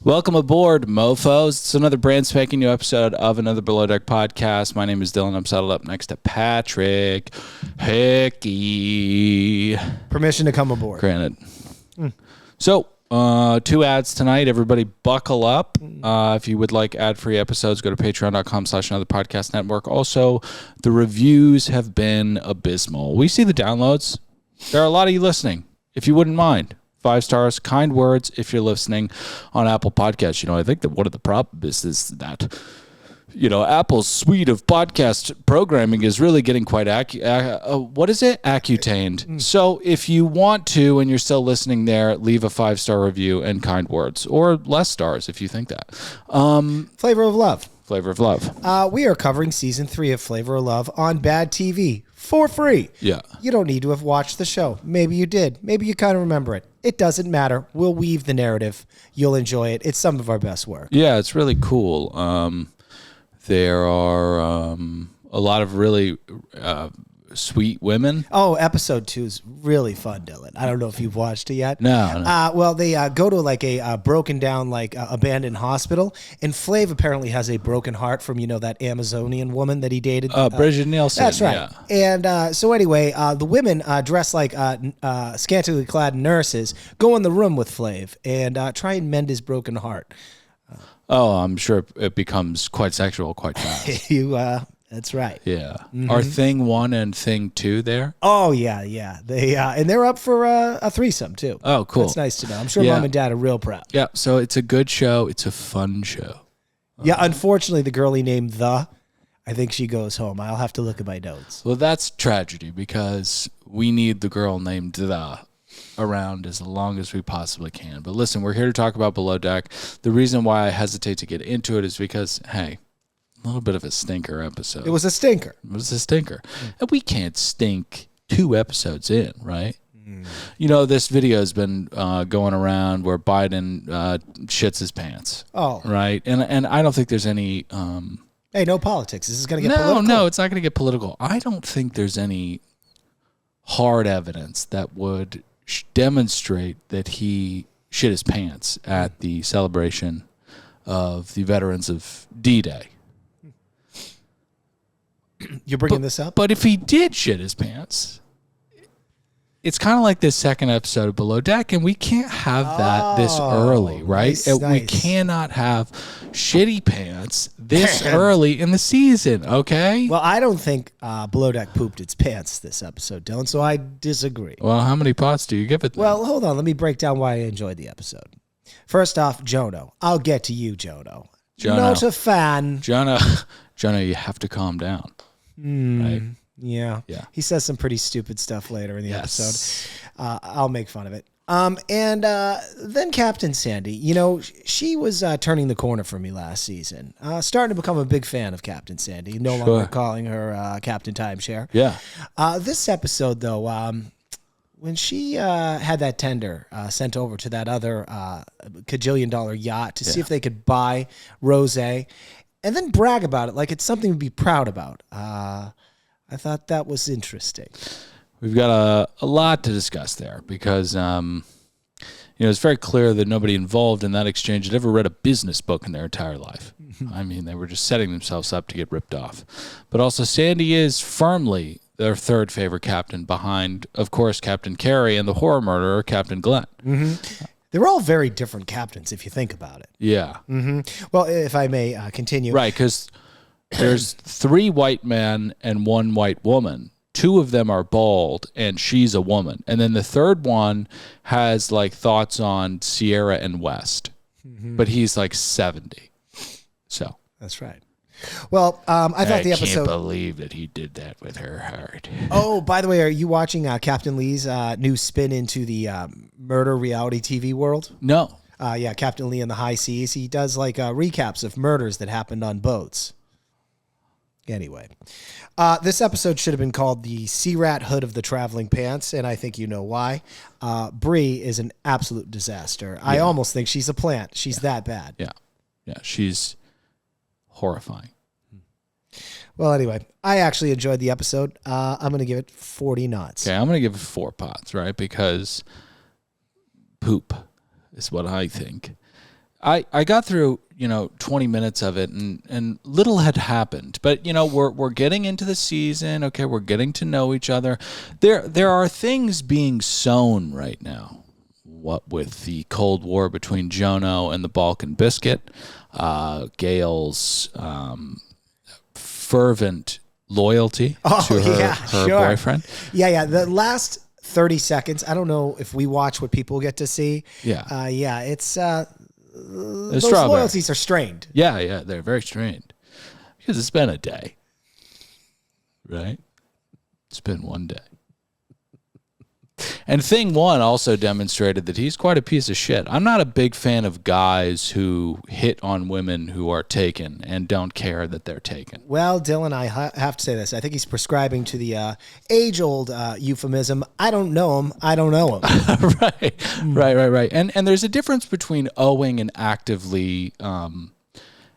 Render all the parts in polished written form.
Welcome aboard, mofos. It's another brand spanking new episode of another Below Deck podcast. My name is Dylan. I'm saddled up next to Patrick. Hickey. Permission to come aboard. Granted. So, 2 ads tonight. Everybody buckle up. If you would like ad-free episodes, go to patreon.com/another podcast network. Also, the reviews have been abysmal. We see the downloads. There are a lot of you listening. If you wouldn't mind, 5 stars, kind words if you're listening on Apple Podcasts. You know, I think that one of the problems is that, you know, Apple's suite of podcast programming is really getting quite accutained. So if you want to, and you're still listening there, leave a 5-star review and kind words, or less stars if you think that. Flavor of Love. Flavor of Love. We are covering season 3 of Flavor of Love on Bad TV for free. Yeah. You don't need to have watched the show. Maybe you did. Maybe you kind of remember it. It doesn't matter. We'll weave the narrative. You'll enjoy it. It's some of our best work. Yeah, it's really cool. There are a lot of really sweet women. Oh, episode 2 is really fun, Dylan. I don't know if you've watched it yet. No. Well, they go to like a broken down, like abandoned hospital, and Flav apparently has a broken heart from, you know, that Amazonian woman that he dated. Bridget Nielsen. That's right. Yeah. And so anyway, the women dressed like scantily clad nurses go in the room with Flav and try and mend his broken heart. I'm sure it becomes quite sexual quite fast. That's right. Yeah. Mm-hmm. Are Thing 1 and Thing 2 there? Oh, yeah. They and they're up for a threesome, too. Oh, cool. That's nice to know. I'm sure Mom and Dad are real proud. Yeah, so it's a good show. It's a fun show. Yeah, unfortunately, the girl he named I think she goes home. I'll have to look at my notes. Well, that's tragedy because we need the girl named around as long as we possibly can. But listen, we're here to talk about Below Deck. The reason why I hesitate to get into it is because, hey, a little bit of a stinker episode. It was a stinker. And we can't stink 2 episodes in, right? You know, this video has been going around where Biden shits his pants. Oh. Right? And I don't think there's any... hey, no politics. This is going to get political. No, it's not going to get political. I don't think there's any hard evidence that would demonstrate that he shit his pants at the celebration of the veterans of D-Day. You're bringing this up? But if he did shit his pants, it's kind of like this second episode of Below Deck, and we can't have that this early, right? Nice. We cannot have shitty pants this early in the season, okay? Well, I don't think Below Deck pooped its pants this episode, Dylan, so I disagree. Well, how many pots do you give it then? Well, hold on. Let me break down why I enjoyed the episode. First off, Jono. I'll get to you, Jono. Not a fan. Jono, you have to calm down. Right? Yeah. He says some pretty stupid stuff later in the episode. I'll make fun of it. And then Captain Sandy, you know, she was turning the corner for me last season. Starting to become a big fan of Captain Sandy. No longer calling her Captain Timeshare. Yeah. This episode, though, when she had that tender sent over to that other $1,000,000,000 yacht to see if they could buy Rosé, and then brag about it like it's something to be proud about. I thought that was interesting. We've got a lot to discuss there because, you know, it's very clear that nobody involved in that exchange had ever read a business book in their entire life. I mean, they were just setting themselves up to get ripped off. But also, Sandy is firmly their third favorite captain behind, of course, Captain Carey and the horror murderer, Captain Glenn. Mm-hmm. They're all very different captains if you think about it. Yeah. Mm-hmm. Well, if I may continue. Right, because there's 3 white men and 1 white woman. 2 of them are bald, and she's a woman. And then the third one has, like, thoughts on Sierra and West. Mm-hmm. But he's, like, 70. So. That's right. Well, I thought the episode... I can't believe that he did that with her heart. Oh, by the way, are you watching Captain Lee's new spin into the murder reality TV world? No. Yeah, Captain Lee in the High Seas. He does like recaps of murders that happened on boats. Anyway, this episode should have been called The Sea Rat Hood of the Traveling Pants, and I think you know why. Bree is an absolute disaster. Yeah. I almost think she's a plant. She's that bad. Yeah. She's horrifying. Well, anyway, I actually enjoyed the episode. I'm going to give it 40 knots. Okay, I'm going to give it 4 pots, right? Because poop is what I think. I got through 20 minutes of it, and little had happened. But we're getting into the season. Okay, we're getting to know each other. There are things being sown right now. What with the Cold War between Jono and the Balkan Biscuit, Gail's fervent loyalty to her boyfriend. Yeah. The last 30 seconds. I don't know if we watch what people get to see. Yeah. It's those loyalties are strained. Yeah, they're very strained because it's been a day, right? It's been one day. And thing one also demonstrated that he's quite a piece of shit. I'm not a big fan of guys who hit on women who are taken and don't care that they're taken. Well, Dylan, I have to say this. I think he's prescribing to the age-old euphemism, I don't know him, I don't know him. Right. And there's a difference between owing and actively...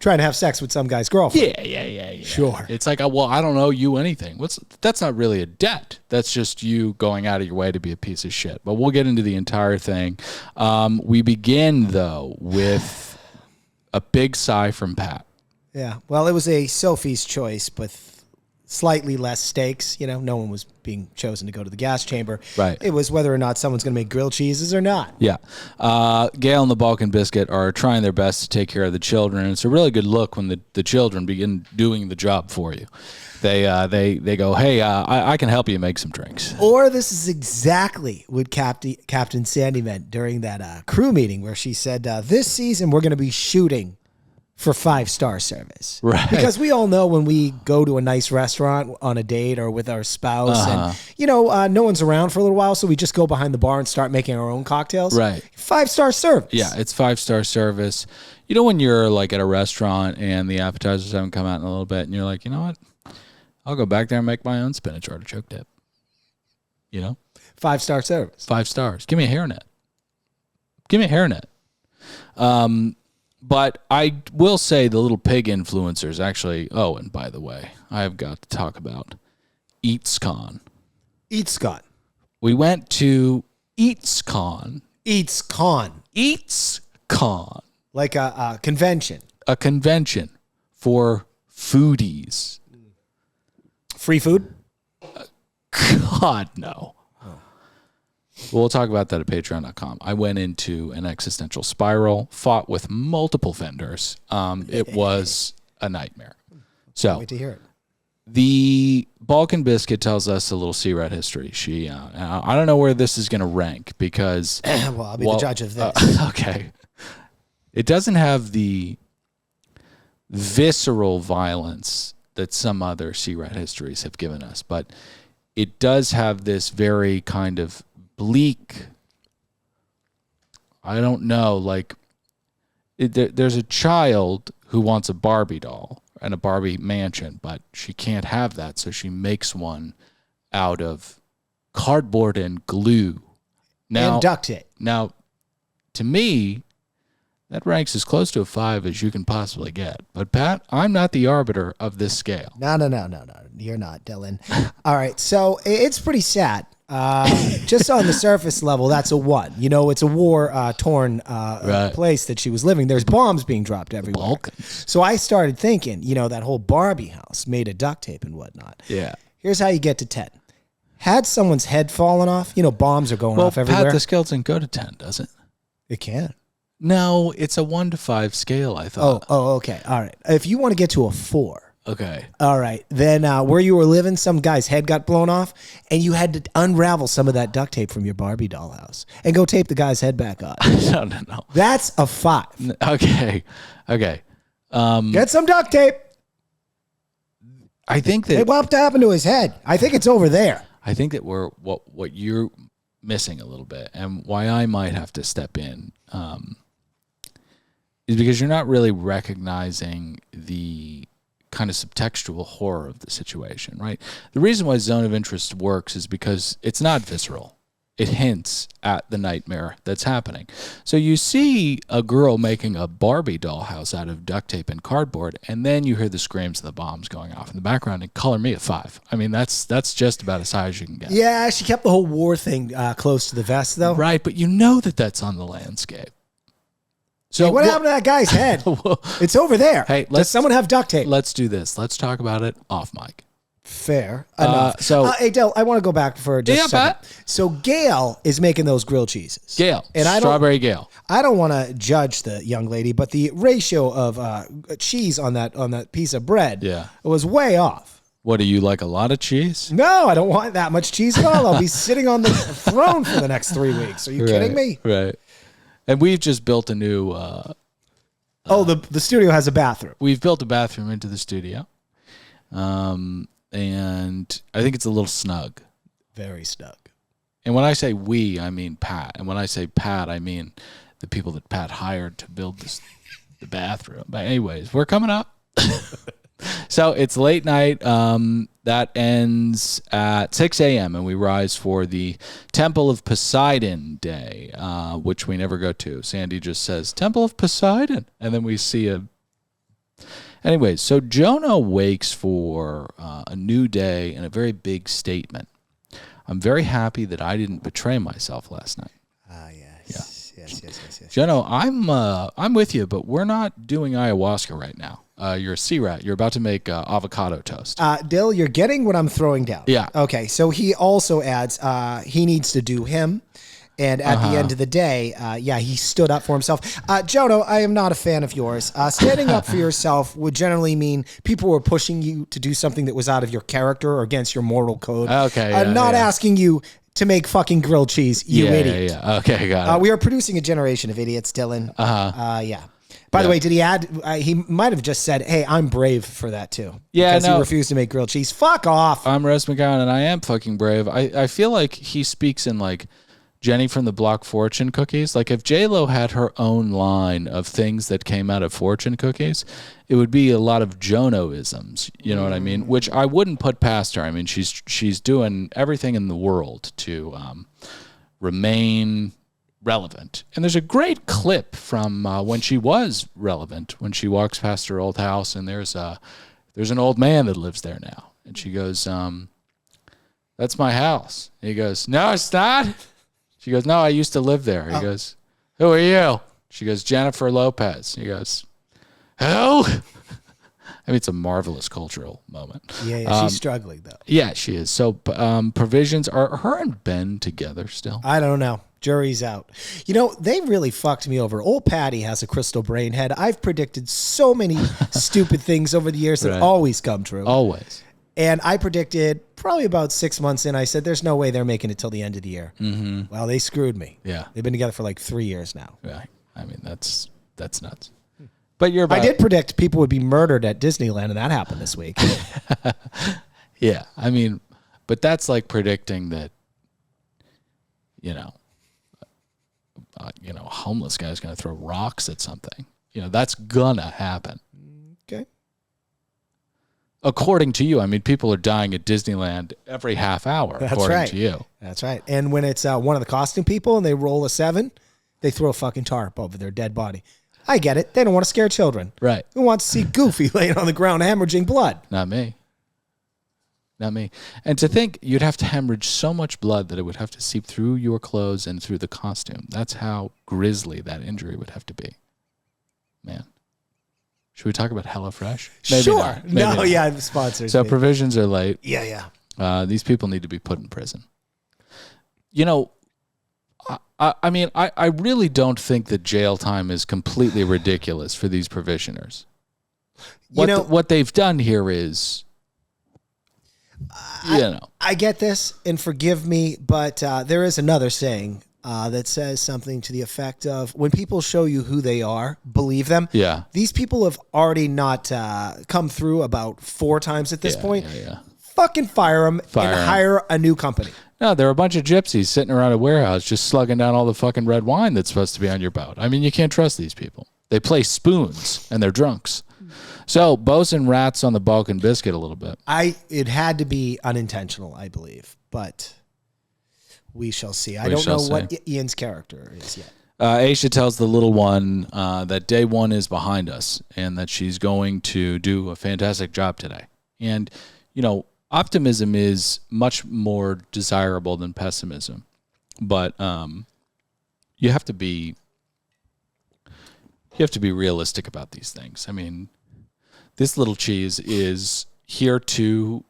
trying to have sex with some guy's girlfriend. Yeah. Sure. It's like, well, I don't owe you anything. That's not really a debt. That's just you going out of your way to be a piece of shit. But we'll get into the entire thing. We begin, though, with a big sigh from Pat. Yeah. Well, it was a Sophie's choice, but slightly less stakes. No one was being chosen to go to the gas chamber. Right. It was whether or not someone's going to make grilled cheeses or not. Yeah. Gail and the Balkan Biscuit are trying their best to take care of the children. It's a really good look when the children begin doing the job for you. They go, hey, I can help you make some drinks. Or this is exactly what Captain Sandy meant during that crew meeting where she said, this season we're going to be shooting for 5-star service. Right. Because we all know when we go to a nice restaurant on a date or with our spouse and, no one's around for a little while, so we just go behind the bar and start making our own cocktails. Right. 5-star service. Yeah, it's 5-star service. When you're like at a restaurant and the appetizers haven't come out in a little bit and you're like, you know what? I'll go back there and make my own spinach artichoke dip. 5-star service. 5 stars. Give me a hairnet. But I will say the little pig influencers actually... Oh, and by the way, I've got to talk about EatsCon. EatsCon. We went to EatsCon. EatsCon. Like a convention. A convention for foodies. Free food? God, no. We'll talk about that at patreon.com. I went into an existential spiral, fought with multiple vendors. It was a nightmare. So, wait to hear it. The Balkan Biscuit tells us a little C-Rat history. She, I don't know where this is going to rank because... well, I'll be the judge of this. Okay. It doesn't have the visceral violence that some other C-Rat histories have given us, but it does have this very kind of bleak, I don't know, there's a child who wants a Barbie doll and a Barbie mansion, but she can't have that, so she makes one out of cardboard and glue. And duct tape. Now, to me, that ranks as close to a 5 as you can possibly get. But, Pat, I'm not the arbiter of this scale. No. You're not, Dylan. All right, so it's pretty sad. Just on the surface level, that's a 1. It's a war-torn place that she was living. There's bombs being dropped everywhere. Balkans. So I started thinking, that whole Barbie house made of duct tape and whatnot. Yeah. Here's how you get to 10. Had someone's head fallen off, bombs are going off everywhere. Pat, the scale doesn't go to 10, does it? It can. No, it's a 1 to 5 scale, I thought. Oh, okay. All right. If you want to get to a 4. Okay. All right. Then where you were living, some guy's head got blown off, and you had to unravel some of that duct tape from your Barbie dollhouse and go tape the guy's head back on. No. That's a 5. Okay. Get some duct tape. I think that... Hey, what happened to his head? I think it's over there. I think that we're what you're missing a little bit, and why I might have to step in is because you're not really recognizing the kind of subtextual horror of the situation, right? The reason why Zone of Interest works is because it's not visceral. It hints at the nightmare that's happening. So you see a girl making a Barbie dollhouse out of duct tape and cardboard, and then you hear the screams of the bombs going off in the background, and color me a 5. I mean, that's just about as high as you can get. Yeah, she kept the whole war thing close to the vest, though. Right, but you know that that's on the landscape. So Hey, what happened to that guy's head? It's over there. Hey, does someone have duct tape? Let's do this. Let's talk about it off mic. Fair enough. Hey, Del, I want to go back for just a second. So Gail is making those grilled cheeses. Gail, and strawberry Gail. I don't want to judge the young lady, but the ratio of cheese on that piece of bread was way off. What, do you like a lot of cheese? No, I don't want that much cheese at all. I'll be sitting on the throne for the next 3 weeks. Are you kidding me? Right. And we've just built a new... the studio has a bathroom. We've built a bathroom into the studio. And I think it's a little snug. Very snug. And when I say we, I mean Pat. And when I say Pat, I mean the people that Pat hired to build the bathroom. But anyways, we're coming up. So it's late night. That ends at 6 a.m. and we rise for the Temple of Poseidon Day, which we never go to. Sandy just says, Temple of Poseidon. And then we see a... Anyways, so Jono wakes for a new day and a very big statement. I'm very happy that I didn't betray myself last night. Yes. Jono, I'm with you, but we're not doing ayahuasca right now. You're a sea rat. You're about to make avocado toast. Dill, you're getting what I'm throwing down. Yeah. Okay, so he also adds he needs to do him. And at the end of the day, he stood up for himself. Jono, I am not a fan of yours. Standing up for yourself would generally mean people were pushing you to do something that was out of your character or against your moral code. Okay. Not asking you to make fucking grilled cheese, you idiot. Yeah. Okay, got it. We are producing a generation of idiots, Dylan. By the way, did he add? He might have just said, "Hey, I'm brave for that too." Yeah, because he refused to make grilled cheese. Fuck off. I'm Russ McGowan, and I am fucking brave. I feel like he speaks in like Jenny from the Block fortune cookies. Like if J-Lo had her own line of things that came out of fortune cookies, it would be a lot of Jono-isms. You know what I mean? Which I wouldn't put past her. I mean, she's doing everything in the world to remain relevant. And there's a great clip from when she was relevant, when she walks past her old house and there's an old man that lives there now. And she goes, that's my house. And he goes, no, it's not. She goes, no, I used to live there. He goes, who are you? She goes, Jennifer Lopez. He goes, who? I mean, it's a marvelous cultural moment. Yeah, she's struggling, though. Yeah, she is. So provisions, are her and Ben together still? I don't know. Jury's out. You know, they really fucked me over. Old Patty has a crystal brain head. I've predicted so many stupid things over the years that always come true. Always. And I predicted probably about 6 months in, I said, there's no way they're making it till the end of the year. Mm-hmm. Well, they screwed me. Yeah. They've been together for like 3 years now. Yeah. I mean, that's nuts. But I did predict people would be murdered at Disneyland, and that happened this week. Yeah. I mean, but that's like predicting that, a homeless guy's going to throw rocks at something. That's going to happen. Okay. According to you. I mean, people are dying at Disneyland every half hour, according to you. That's right. And when it's one of the costume people and they roll a 7, they throw a fucking tarp over their dead body. I get it. They don't want to scare children. Right. Who wants to see Goofy laying on the ground hemorrhaging blood? Not me. And to think you'd have to hemorrhage so much blood that it would have to seep through your clothes and through the costume. That's how grisly that injury would have to be. Man. Should we talk about HelloFresh? Maybe sure. not. Maybe not. Yeah, sponsors. So provisions are late. Yeah. These people need to be put in prison. I mean, I really don't think that jail time is completely ridiculous for these provisioners. What they've done here is, I get this, and forgive me, but there is another saying that says something to the effect of, when people show you who they are, believe them. Yeah. These people have already not come through about 4 times at this point. Yeah. Fucking fire them and hire a new company. No, they're a bunch of gypsies sitting around a warehouse just slugging down all the fucking red wine that's supposed to be on your boat. I mean, you can't trust these people. They play spoons, and they're drunks. So, bosun rats on the Balkan biscuit a little bit. It had to be unintentional, I believe, but we shall see. I don't know what Ian's character is yet. Aisha tells the little one that day 1 is behind us and that she's going to do a fantastic job today. And, optimism is much more desirable than pessimism, but you have to be you have to be realistic about these things. I mean, this little cheese is here to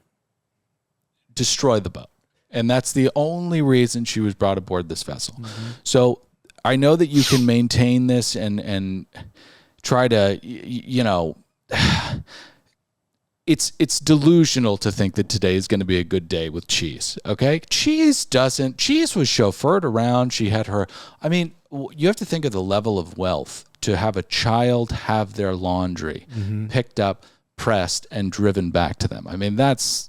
destroy the boat. And that's the only reason she was brought aboard this vessel. Mm-hmm. So I know that you can maintain this and try to, it's delusional to think that today is going to be a good day with cheese. Okay. Cheese was chauffeured around. She had you have to think of the level of wealth to have a child have their laundry picked up, pressed, and driven back to them. I mean, that's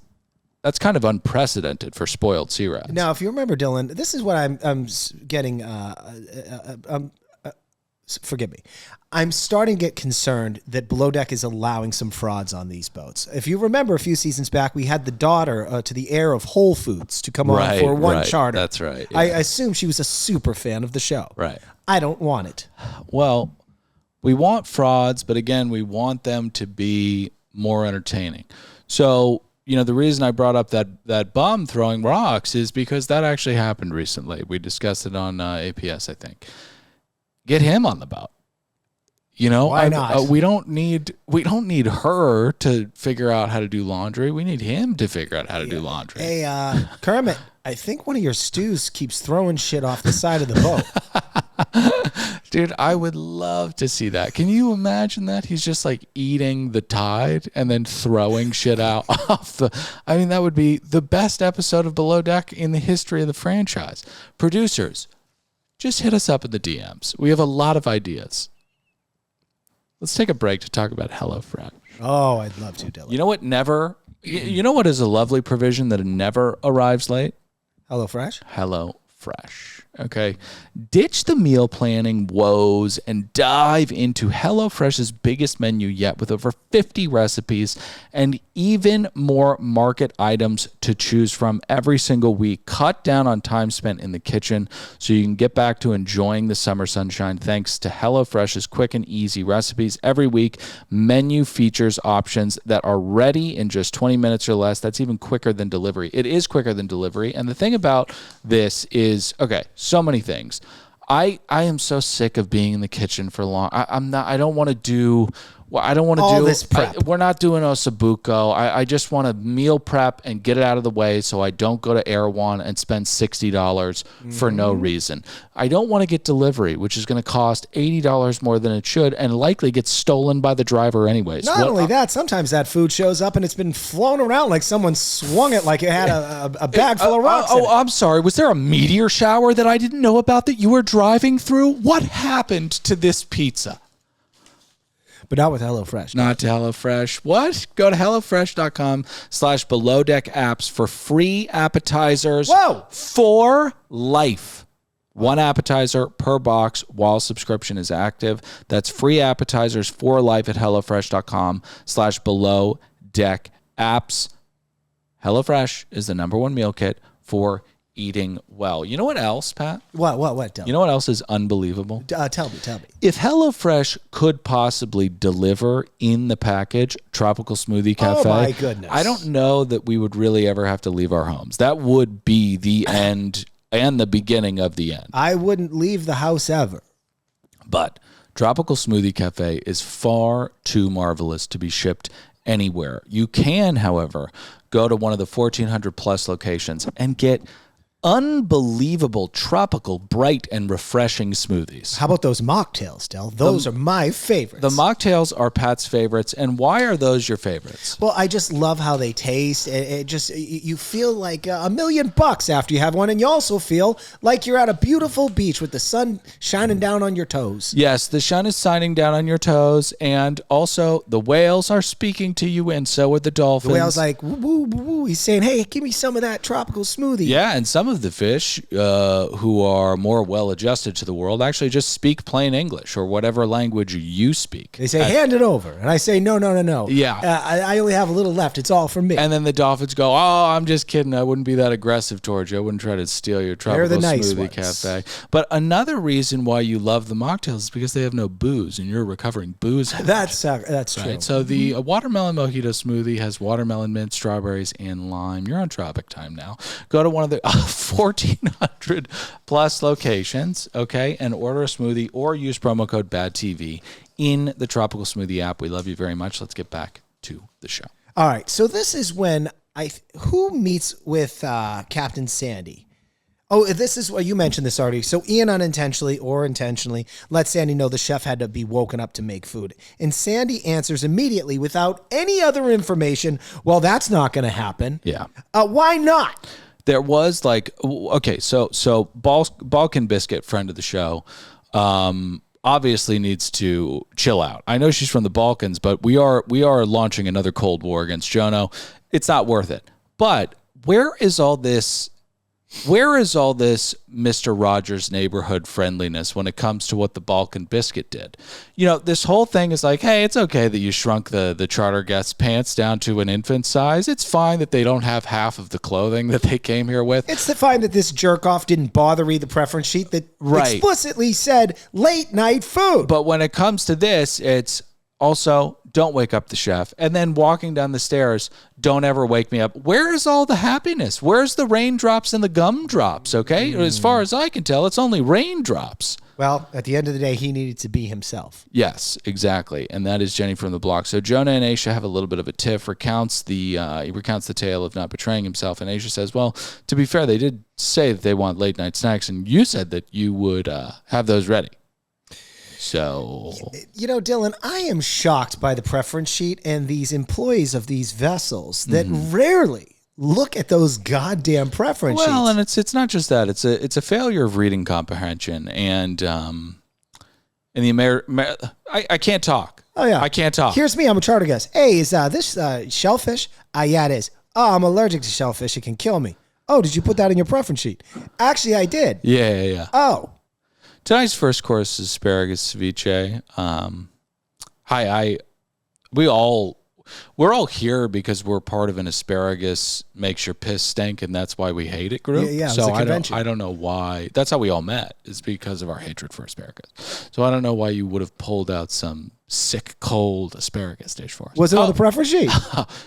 kind of unprecedented for spoiled sea rats. Now, if you remember, Dylan, this is what I'm getting. Forgive me. I'm starting to get concerned that Below Deck is allowing some frauds on these boats. If you remember a few seasons back, we had the daughter to the heir of Whole Foods to come on for one charter. That's right. Yeah. I assume she was a super fan of the show. Right. I don't want it. Well, we want frauds, but again, we want them to be more entertaining. So, the reason I brought up that bum throwing rocks is because that actually happened recently. We discussed it on APS, I think. Get him on the boat. Why not? We don't need her to figure out how to do laundry. We need him to figure out how to do laundry. Hey, Kermit, I think one of your stews keeps throwing shit off the side of the boat. Dude, I would love to see that. Can you imagine that? He's just like eating the tide and then throwing shit out off that would be the best episode of Below Deck in the history of the franchise. Producers, just hit us up in the DMs. We have a lot of ideas. Let's take a break to talk about HelloFresh. Oh, I'd love to, Dylan. You know what is a lovely provision that never arrives late? HelloFresh? HelloFresh. Okay. Ditch the meal planning woes and dive into HelloFresh's biggest menu yet with over 50 recipes and even more market items to choose from every single week. Cut down on time spent in the kitchen so you can get back to enjoying the summer sunshine thanks to HelloFresh's quick and easy recipes. Every week, menu features options that are ready in just 20 minutes or less. That's even quicker than delivery. It is quicker than delivery. And the thing about this is, so many things. I am so sick of being in the kitchen for long. I don't want to do this prep. We're not doing Osabuco. I just want to meal prep and get it out of the way so I don't go to Erewhon and spend $60 for no reason. I don't want to get delivery, which is going to cost $80 more than it should and likely get stolen by the driver anyways. Not only that, sometimes that food shows up and it's been flown around like someone swung it like it had a bag full of rocks. I'm sorry. Was there a meteor shower that I didn't know about that you were driving through? What happened to this pizza? But not with HelloFresh. Not to HelloFresh. What? Go to HelloFresh.com/belowdeckapps for free appetizers. Whoa! For life. One appetizer per box while subscription is active. That's free appetizers for life at HelloFresh.com/belowdeckapps. HelloFresh is the #1 meal kit for eating well. You know what else, Pat? What? You know what else is unbelievable? Tell me. If HelloFresh could possibly deliver in the package Tropical Smoothie Cafe, oh my goodness, I don't know that we would really ever have to leave our homes. That would be the end and the beginning of the end. I wouldn't leave the house ever. But Tropical Smoothie Cafe is far too marvelous to be shipped anywhere. You can, however, go to one of the 1,400 plus locations and get unbelievable, tropical, bright, and refreshing smoothies. How about those mocktails, Del? Those are my favorites. The mocktails are Pat's favorites. And why are those your favorites? Well, I just love how they taste. You feel like $1 million after you have one. And you also feel like you're at a beautiful beach with the sun shining down on your toes. Yes, the sun is shining down on your toes. And also the whales are speaking to you, and so are the dolphins. The whale's like, woo, woo, woo. He's saying, hey, give me some of that tropical smoothie. Yeah, and some of the fish who are more well-adjusted to the world actually just speak plain English or whatever language you speak. They say, hand it over. And I say, no. Yeah. I only have a little left. It's all for me. And then the dolphins go, oh, I'm just kidding. I wouldn't be that aggressive towards you. I wouldn't try to steal your tropical smoothie cafe. But another reason why you love the mocktails is because they have no booze, and you're a recovering booze addict. That's true. Right? So the watermelon mojito smoothie has watermelon, mint, strawberries, and lime. You're on tropic time now. Go to one of the 1,400 plus locations, okay, and order a smoothie or use promo code BADTV. in the Tropical Smoothie app. We love you very much. Let's get back to the show. All right. So this is when who meets with Captain Sandy? Oh, this is what you mentioned this already. So Ian unintentionally or intentionally lets Sandy know the chef had to be woken up to make food. And Sandy answers immediately without any other information. Well, that's not going to happen. Yeah. Why not? There was so Balkan Biscuit, friend of the show, obviously needs to chill out. I know she's from the Balkans, but we are launching another Cold War against Jono. It's not worth it. But where is all this Mr. Rogers neighborhood friendliness when it comes to what the Balkan Biscuit did? This whole thing is like, hey, it's okay that you shrunk the charter guest's pants down to an infant size. It's fine that they don't have half of the clothing that they came here with. It's fine that this jerk-off didn't bother read the preference sheet that explicitly said late night food. But when it comes to this, it's also, don't wake up the chef. And then walking down the stairs, don't ever wake me up. Where is all the happiness? Where's the raindrops and the gumdrops, okay? As far as I can tell, it's only raindrops. Well, at the end of the day, he needed to be himself. Yes, exactly. And that is Jenny from the block. So Jonah and Aisha have a little bit of a tiff, recounts the tale of not betraying himself. And Aisha says, well, to be fair, they did say that they want late night snacks. And you said that you would have those ready. So, Dylan, I am shocked by the preference sheet and these employees of these vessels that rarely look at those goddamn preference sheets. Well, and it's not just that; it's a failure of reading comprehension, and I can't talk. Oh yeah, I can't talk. Here's me. I'm a charter guest. Hey, is this shellfish? Yeah, it is. Oh, I'm allergic to shellfish. It can kill me. Oh, did you put that in your preference sheet? Actually, I did. Yeah. Oh. Tonight's first course is asparagus ceviche. We're all here because we're part of an asparagus makes your piss stink, and that's why we hate it group. Yeah, so I don't know why. That's how we all met. Is because of our hatred for asparagus. So I don't know why you would have pulled out some sick cold asparagus dish for us. Was it on the preference sheet?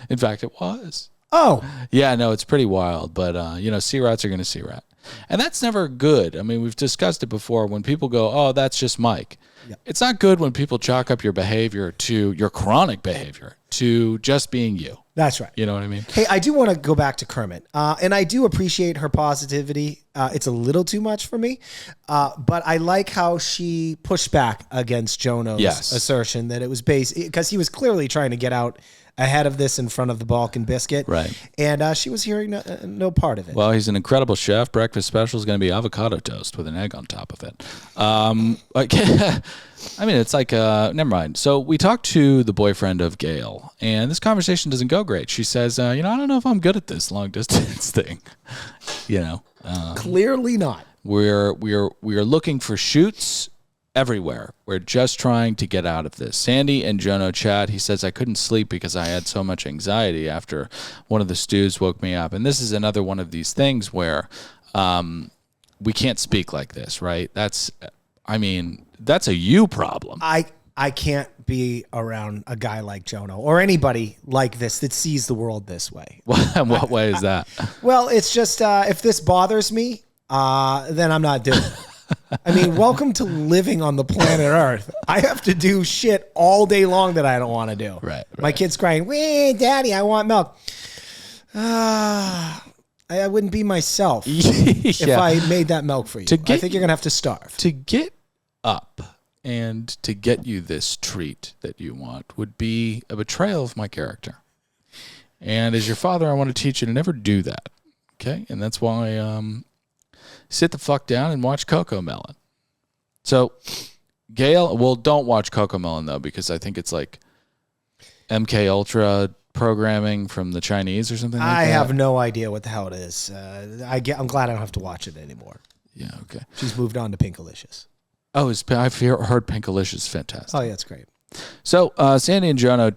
In fact, it was. Oh. Yeah, no, it's pretty wild. But sea rats are going to sea rat. And that's never good. I mean, we've discussed it before. When people go, oh, that's just Mike. Yep. It's not good when people chalk up your behavior to your chronic behavior to just being you. That's right. You know what I mean? Hey, I do want to go back to Kermit. And I do appreciate her positivity. It's a little too much for me. But I like how she pushed back against Jono's assertion that it was based because he was clearly trying to get out ahead of this in front of the Balkan Biscuit. Right. And she was hearing no part of it. Well, he's an incredible chef. Breakfast special is going to be avocado toast with an egg on top of it. I mean, it's like, never mind. So we talked to the boyfriend of Gail, and this conversation doesn't go great. She says, I don't know if I'm good at this long distance thing. Clearly not. We're looking for shoots everywhere. We're just trying to get out of this. Sandy and Jono chat. He says, I couldn't sleep because I had so much anxiety after one of the stews woke me up. And this is another one of these things where we can't speak like this, right? That's a you problem. I can't be around a guy like Jono or anybody like this that sees the world this way. What way is that? Well, it's just if this bothers me, then I'm not doing it. I mean, welcome to living on the planet Earth. I have to do shit all day long that I don't want to do. Right. My kid's crying, "Wait, Daddy, I want milk." I wouldn't be myself if I made that milk for you. I think you're going to have to starve. To get up and to get you this treat that you want would be a betrayal of my character. And as your father, I want to teach you to never do that. Okay? And that's why sit the fuck down and watch Coco Melon. So, Gail, well, don't watch Coco Melon, though, because I think it's like MK Ultra programming from the Chinese or something like that. I have no idea what the hell it is. I'm glad I don't have to watch it anymore. Yeah, okay. She's moved on to Pinkalicious. Oh, I've heard Pinkalicious is fantastic. Oh, yeah, it's great. So, Sandy and Jono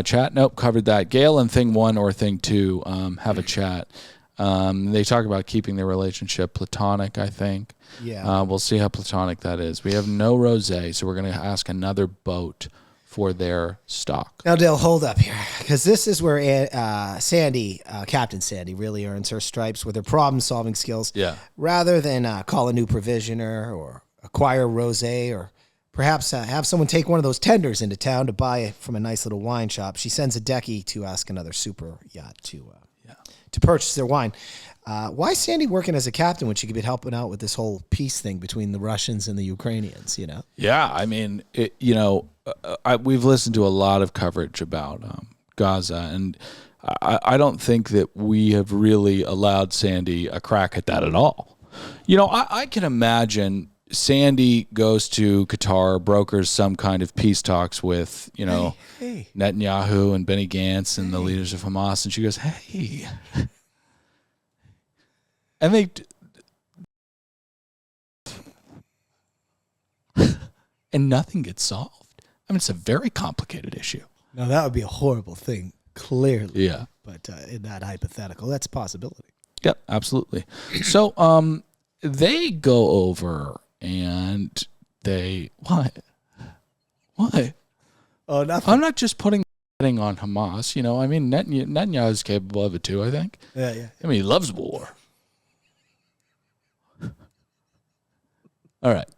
chat. Nope, covered that. Gail and Thing 1 or Thing 2 have a chat. They talk about keeping their relationship platonic, I think. Yeah. We'll see how platonic that is. We have no Rosé, so we're going to ask another boat for their stock. Now, Dale, hold up here, because this is where Sandy, Captain Sandy, really earns her stripes with her problem-solving skills. Yeah. Rather than call a new provisioner or acquire Rosé or Perhaps have someone take one of those tenders into town to buy it from a nice little wine shop. She sends a decky to ask another super yacht to purchase their wine. Why is Sandy working as a captain when she could be helping out with this whole peace thing between the Russians and the Ukrainians, you know? Yeah, I mean, we've listened to a lot of coverage about Gaza, and I don't think that we have really allowed Sandy a crack at that at all. You know, I can imagine Sandy goes to Qatar, brokers some kind of peace talks with, Netanyahu and Benny Gantz and the leaders of Hamas, and she goes, hey. And and nothing gets solved. I mean, it's a very complicated issue. No, that would be a horrible thing, clearly. Yeah. But in that hypothetical, that's a possibility. Yep, absolutely. So they go over and what? Oh, nothing. I'm not just putting on Hamas. I mean, Netanyahu is capable of it too, I think. Yeah. I mean, he loves war. All right.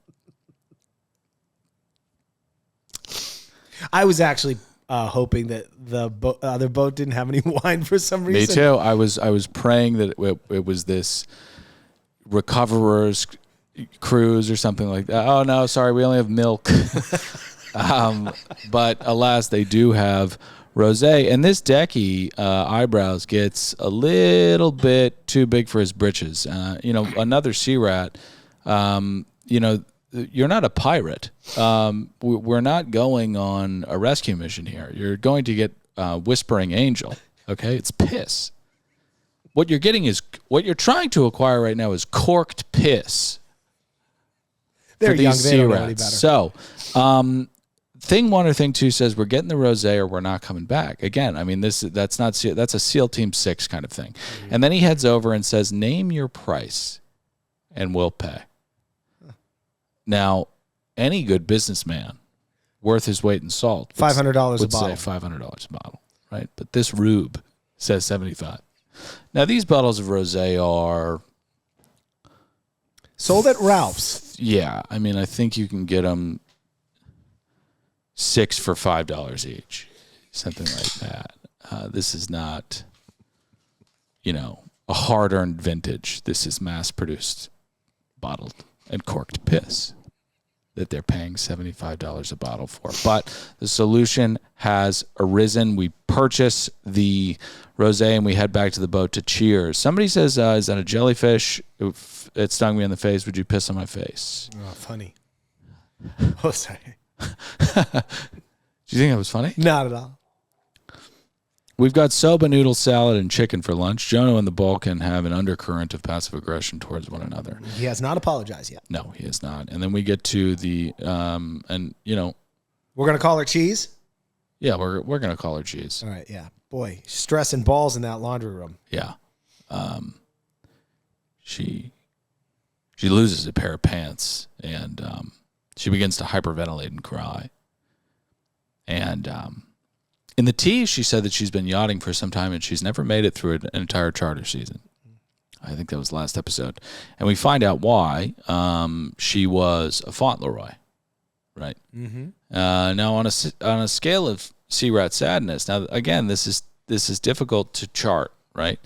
I was actually hoping that the other boat didn't have any wine for some reason. Me too. I was praying that it was this recoverers cruise or something like that. Oh no, sorry, we only have milk. But alas, they do have rosé, and this decky eyebrows gets a little bit too big for his britches. Another sea rat. You're not a pirate. We're not going on a rescue mission here. You're going to get Whispering Angel. Okay, it's piss. What you're trying to acquire right now is corked piss. They're young. They don't know any better. So, thing one or thing two says we're getting the rosé or we're not coming back. Again, I mean that's a SEAL Team 6 kind of thing. Mm-hmm. And then he heads over and says, "Name your price, and we'll pay." Now, any good businessman worth his weight in salt $500 a bottle. Would say $500 a bottle, right? But this rube says $75. Now, these bottles of rosé are sold at Ralph's. Yeah, I mean, I think you can get them 6 for $5 each, something like that. This is not, a hard-earned vintage. This is mass-produced, bottled, and corked piss that they're paying $75 a bottle for. But the solution has arisen. We purchase the rosé and we head back to the boat to cheers. Somebody says, is that a jellyfish? If it stung me in the face, would you piss on my face? Oh, funny. Oh, sorry. Do you think that was funny? Not at all. We've got soba noodle salad and chicken for lunch. Jono and the Balkan have an undercurrent of passive aggression towards one another. He has not apologized yet. No, he has not. And then we get to the, we're going to call her Cheese? Yeah, we're going to call her Cheese. All right, yeah. Boy, stressing balls in that laundry room. Yeah. She loses a pair of pants, and she begins to hyperventilate and cry. And in the tea, she said that she's been yachting for some time and she's never made it through an entire charter season. I think that was last episode. And we find out why. She was a Fauntleroy, right? Mm-hmm. Now, on a scale of sea rat sadness, now, again, this is difficult to chart, right?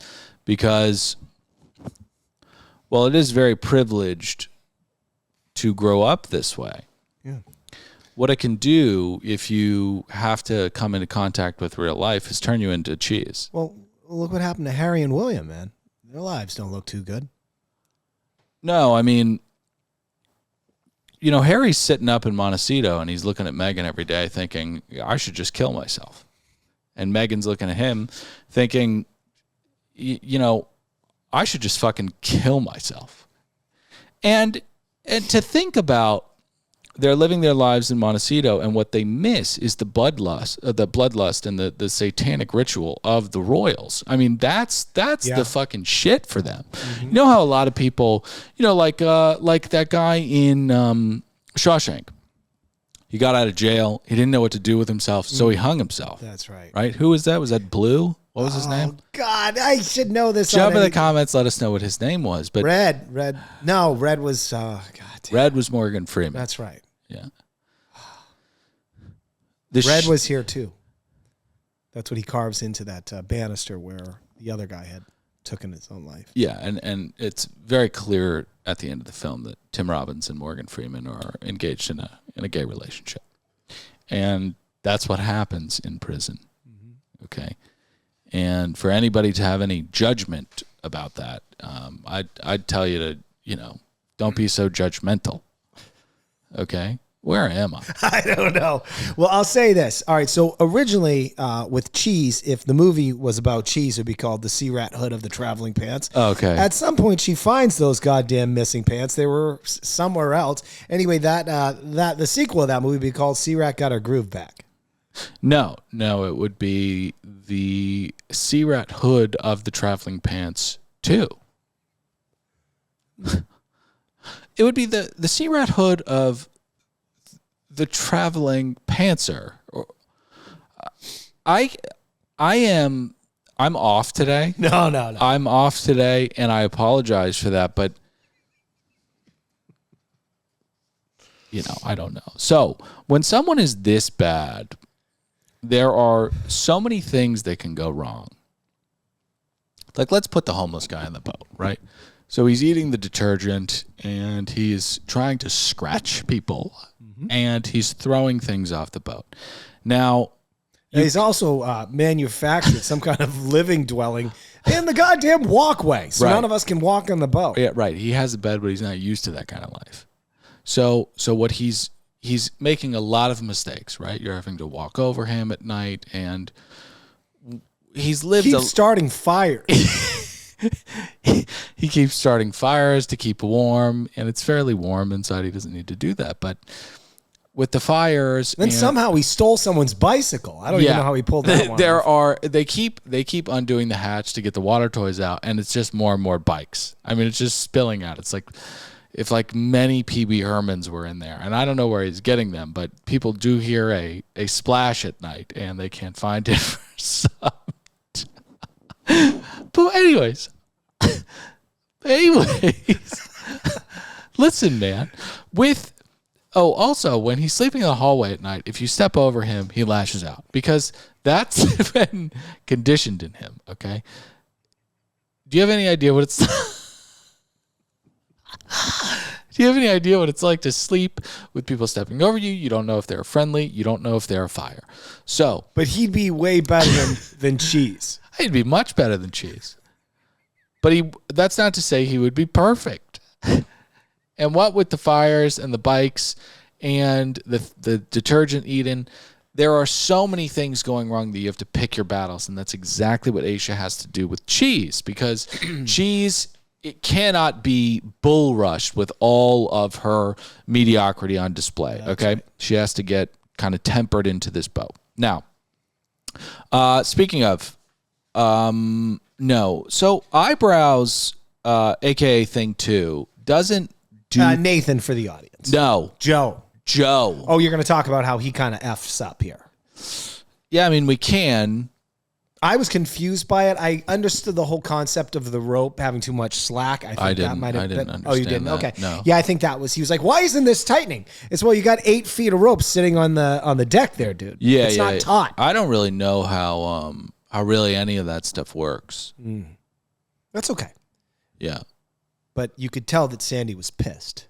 Because, well, it is very privileged to grow up this way. Yeah. What it can do if you have to come into contact with real life is turn you into cheese. Well, look what happened to Harry and William, man. Their lives don't look too good. No, I mean, Harry's sitting up in Montecito and he's looking at Meghan every day thinking, I should just kill myself. And Meghan's looking at him thinking, I should just fucking kill myself. And to think about, they're living their lives in Montecito, and what they miss is the bloodlust and the satanic ritual of the royals. I mean, that's the fucking shit for them. Mm-hmm. You know how a lot of people, like that guy in Shawshank. He got out of jail. He didn't know what to do with himself, so he hung himself. That's right. Right? Who was that? Was that Blue? What was his name? God, I should know this. Jump in the comments. Let us know what his name was. But Red. No, Red was. God damn. Red was Morgan Freeman. That's right. Yeah. Red was here too. That's what he carves into that banister where the other guy had taken his own life. Yeah, and it's very clear at the end of the film that Tim Robbins and Morgan Freeman are engaged in a gay relationship. And that's what happens in prison. Mm-hmm. Okay? And for anybody to have any judgment about that, I'd tell you to, don't be so judgmental. Okay? Where am I? I don't know. Well, I'll say this. All right. So originally with Cheese, if the movie was about cheese, it would be called The Sea Rat Hood of the Traveling Pants. Okay. At some point, she finds those goddamn missing pants. They were somewhere else. Anyway, the sequel of that movie would be called Sea Rat Got Her Groove Back. No, it would be The Sea Rat Hood of the Traveling Pants 2. It would be the Sea Rat Hood of the Traveling Pantser. I'm off today. No. I'm off today, and I apologize for that, but I don't know. So when someone is this bad, there are so many things that can go wrong. Like, let's put the homeless guy on the boat, right? So he's eating the detergent, and he's trying to scratch people, and he's throwing things off the boat. Now, he's also manufactured some kind of living dwelling in the goddamn walkway, so none of us can walk on the boat. Yeah, right. He has a bed, but he's not used to that kind of life. So what he's making a lot of mistakes, right? You're having to walk over him at night, and he's lived. Keeps starting fires. He keeps starting fires to keep warm, and it's fairly warm inside. He doesn't need to do that, but with the fires, then somehow he stole someone's bicycle. I don't even know how he pulled that one off. They keep undoing the hatch to get the water toys out, and it's just more and more bikes. I mean, it's just spilling out. It's like if many PB Hermans were in there, and I don't know where he's getting them, but people do hear a splash at night, and they can't find it for some. But anyways, listen, man. Also, when he's sleeping in the hallway at night, if you step over him, he lashes out because that's been conditioned in him. Okay. Do you have any idea what it's? Do you have any idea what it's like to sleep with people stepping over you? You don't know if they're friendly. You don't know if they're a fire. So, but he'd be way better than Cheese. He'd be much better than Cheese. But that's not to say he would be perfect. And what with the fires and the bikes and the detergent eaten, there are so many things going wrong that you have to pick your battles. And that's exactly what Aisha has to do with Cheese, because Cheese, it cannot be bull rushed with all of her mediocrity on display. That's okay. Right. She has to get kind of tempered into this boat. Now, speaking of, no. So Eyebrows, aka Thing 2, doesn't do Nathan for the audience. No. Joe. Oh, you're going to talk about how he kind of F's up here. Yeah, I mean, we can. I was confused by it. I understood the whole concept of the rope having too much slack. I didn't understand. Oh, you didn't? That. Okay. No. Yeah, I think that was. He was like, "Why isn't this tightening?" It's you got 8 feet of rope sitting on the deck there, dude. Yeah, it's not taut. I don't really know how really any of that stuff works. That's okay. Yeah, but you could tell that Sandy was pissed.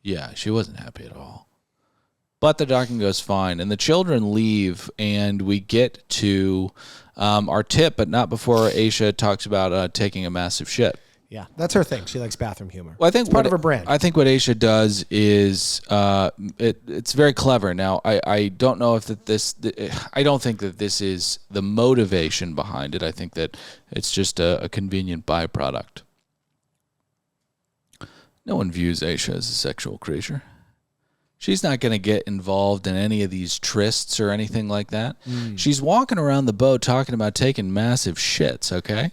Yeah, she wasn't happy at all. But the docking goes fine, and the children leave, and we get to our tip, but not before Aisha talks about taking a massive shit. Yeah, that's her thing. She likes bathroom humor. Well, I think it's part of her brand. I think what Aisha does is it's very clever. Now, I don't know if I don't think that this is the motivation behind it. I think that it's just a convenient byproduct. No one views Aisha as a sexual creature. She's not going to get involved in any of these trysts or anything like that. She's walking around the boat talking about taking massive shits, okay?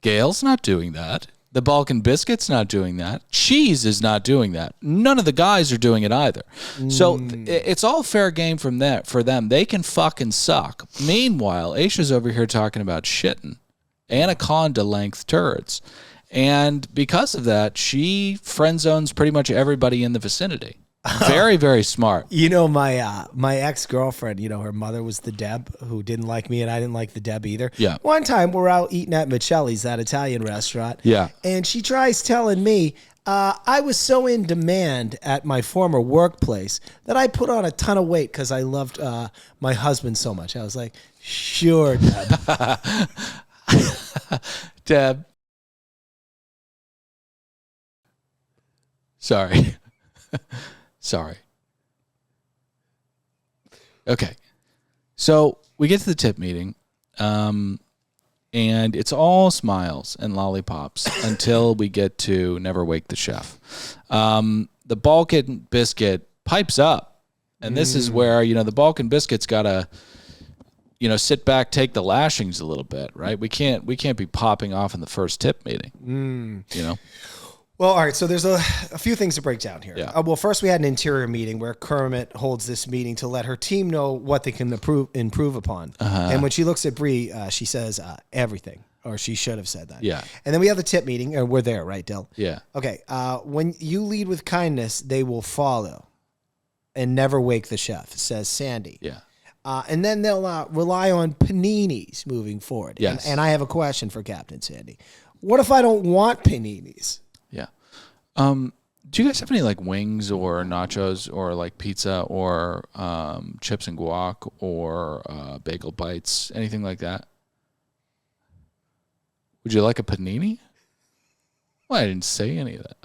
Gail's not doing that. The Balkan Biscuit's not doing that. Cheese is not doing that. None of the guys are doing it either. So it's all fair game for them. They can fucking suck. Meanwhile, Aisha's over here talking about shitting. Anaconda-length turds. And because of that, she friend zones pretty much everybody in the vicinity. Very, very smart. You know, my ex-girlfriend, you know, her mother was the Deb who didn't like me, and I didn't like the Deb either. Yeah. One time we're out eating at Michelli's, that Italian restaurant. Yeah. And she tries telling me I was so in demand at my former workplace that I put on a ton of weight because I loved my husband so much. I was like, sure, Deb. Deb. Sorry. Sorry. Okay. So we get to the tip meeting, and it's all smiles and lollipops until we get to Never Wake the Chef. The Balkan Biscuit pipes up, and this is where, you know, the Balkan Biscuit's got to, you know, sit back, take the lashings a little bit, right? We can't be popping off in the first tip meeting, you know? Well, all right, so there's a few things to break down here. Yeah. Well, first we had an interior meeting where Kermit holds this meeting to let her team know what they can improve upon. And when she looks at Bree, she says everything, or she should have said that. Yeah. And then we have the tip meeting, and we're there, right, Dill? Yeah. Okay, when you lead with kindness, they will follow and never wake the chef, says Sandy. Yeah. And then they'll rely on paninis moving forward. Yes. And I have a question for Captain Sandy. What if I don't want paninis? Yeah. Do you guys have any like wings or nachos or like pizza or chips and guac or bagel bites, anything like that? Would you like a panini? Well, I didn't say any of that.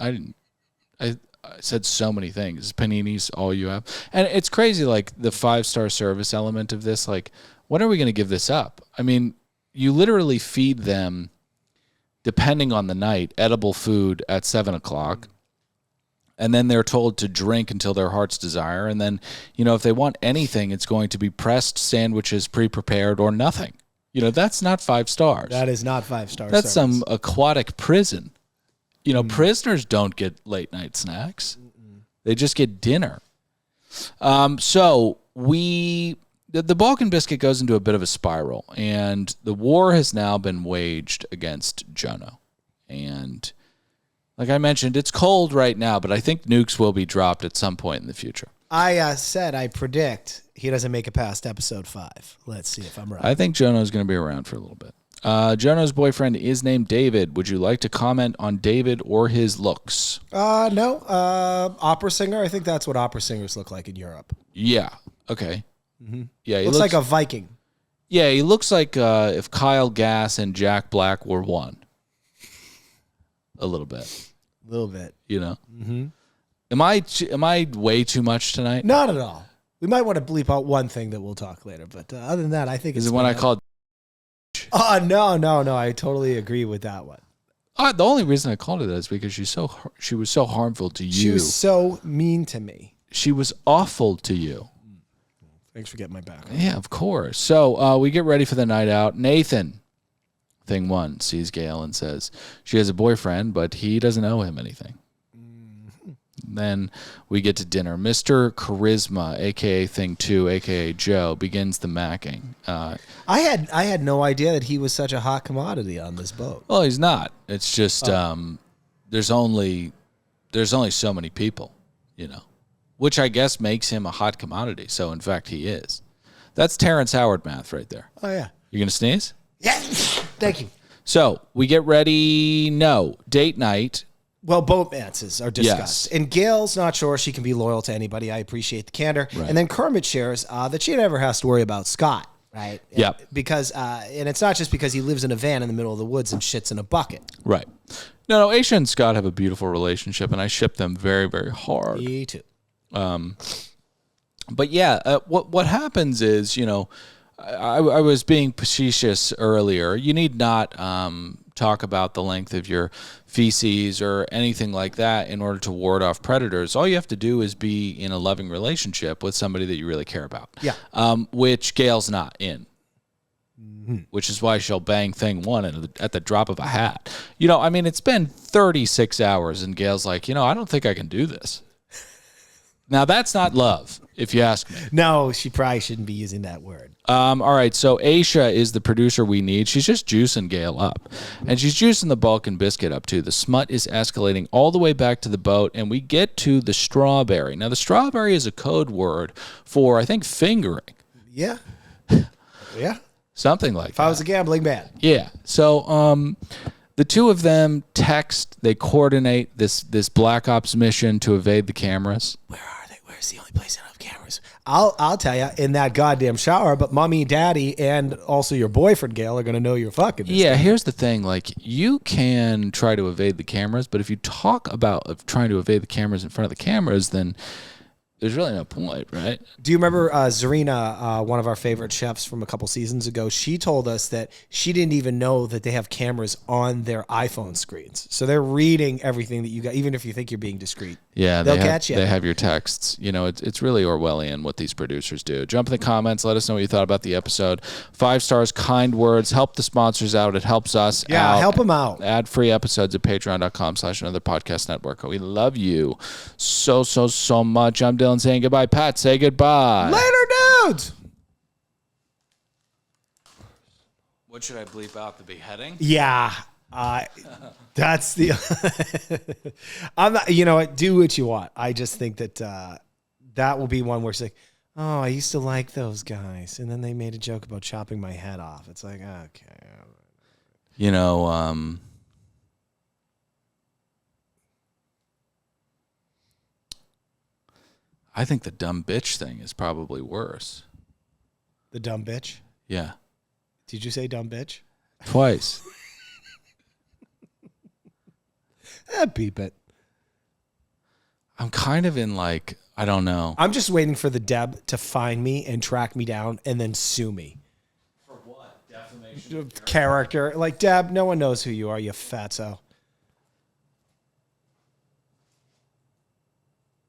I said so many things. Is paninis all you have? And it's crazy, like the 5-star service element of this. Like, when are we going to give this up? I mean, you literally feed them, depending on the night, edible food at 7:00, and then they're told to drink until their heart's desire. And then, you know, if they want anything, it's going to be pressed sandwiches, pre-prepared, or nothing. You know, that's not 5 stars. That is not 5-star That's service. some aquatic prison. You know, prisoners don't get late night snacks. They just get dinner. So the Balkan Biscuit goes into a bit of a spiral, and the war has now been waged against Jono. And like I mentioned, it's cold right now, but I think nukes will be dropped at some point in the future. I said I predict he doesn't make it past episode 5. Let's see if I'm right. I think Jono's going to be around for a little bit. Jono's boyfriend is named David. Would you like to comment on David or his looks? No. Opera singer. I think that's what opera singers look like in Europe. Yeah. Okay. Yeah, he Looks like a Viking. Yeah, he looks like if Kyle Gass and Jack Black were one. A little bit. A little bit. You know? Mm-hmm. Am I way too much tonight? Not at all. We might want to bleep out one thing that we'll talk later, but other than that, I think it's... Is it when I called... Oh, no. I totally agree with that one. The only reason I called it that is because she was so harmful to you. She was so mean to me. She was awful to you. Thanks for getting my back. Yeah, of course. So we get ready for the night out. Nathan, thing one, sees Gail and says she has a boyfriend, but he doesn't owe him anything. Then we get to dinner. Mr. Charisma, a.k.a. Thing 2, a.k.a. Joe, begins the macking. I had no idea that he was such a hot commodity on this boat. Well, he's not. It's just there's only so many people, you know, which I guess makes him a hot commodity. So, in fact, he is. That's Terrence Howard math right there. Oh, yeah. You going to sneeze? Yes. Thank you. So, we get ready. No. Date night. Well, boatmances are discussed. Yes. And Gail's not sure she can be loyal to anybody. I appreciate the candor. Right. And then Kermit shares that she never has to worry about Scott, right? Yep. Because, and it's not just because he lives in a van in the middle of the woods and shits in a bucket. Right. No, Aisha and Scott have a beautiful relationship, and I ship them very, very hard. Me too. But yeah, what happens is, you know, I was being facetious earlier. You need not talk about the length of your feces or anything like that in order to ward off predators. All you have to do is be in a loving relationship with somebody that you really care about. Yeah. Which Gail's not in. Mm-hmm. Which is why she'll bang thing one at the drop of a hat. You know, I mean, it's been 36 hours and Gail's like, you know, I don't think I can do this. Now, that's not love. if you ask me. No, she probably shouldn't be using that word. All right, so Aisha is the producer we need. She's just juicing Gail up. And she's juicing the Balkan biscuit up, too. The smut is escalating all the way back to the boat, and we get to the strawberry. Now, the strawberry is a code word for, I think, fingering. Yeah. Yeah. Something like that. If I was a gambling man. Yeah. So the two of them text. They coordinate this Black Ops mission to evade the cameras. Where are they? Where's the only place that have cameras? I'll tell you, in that goddamn shower, but mommy, daddy, and also your boyfriend, Gail, are going to know you're fucking this Yeah, thing. here's the thing. Like, you can try to evade the cameras, but if you talk about trying to evade the cameras in front of the cameras, then there's really no point, right? Do you remember Zarina, one of our favorite chefs from a couple seasons ago? She told us that she didn't even know that they have cameras on their iPhone screens. So they're reading everything that you got, even if you think you're being discreet. Yeah, they'll catch you. They have your texts. You know, it's really Orwellian what these producers do. Jump in the comments. Let us know what you thought about the episode. 5 stars, kind words. Help the sponsors out. It helps us out. Yeah, help them out. Ad-free episodes at patreon.com/another podcast network. We love you so much. I'm Dylan saying goodbye. Pat, say goodbye. Later, dudes. What should I bleep out? The beheading? Yeah. That's the I'm not, you know what, do what you want. I just think that that will be one where it's like, oh, I used to like those guys, and then they made a joke about chopping my head off. It's like, okay. You know, I think the dumb bitch thing is probably worse. The dumb bitch? Yeah. Did you say dumb bitch? Twice. Beep it. I'm kind of in like, I don't know. I'm just waiting for the Deb to find me and track me down and then sue me. For what? Defamation? Character. Like, Deb, no one knows who you are, you fatso.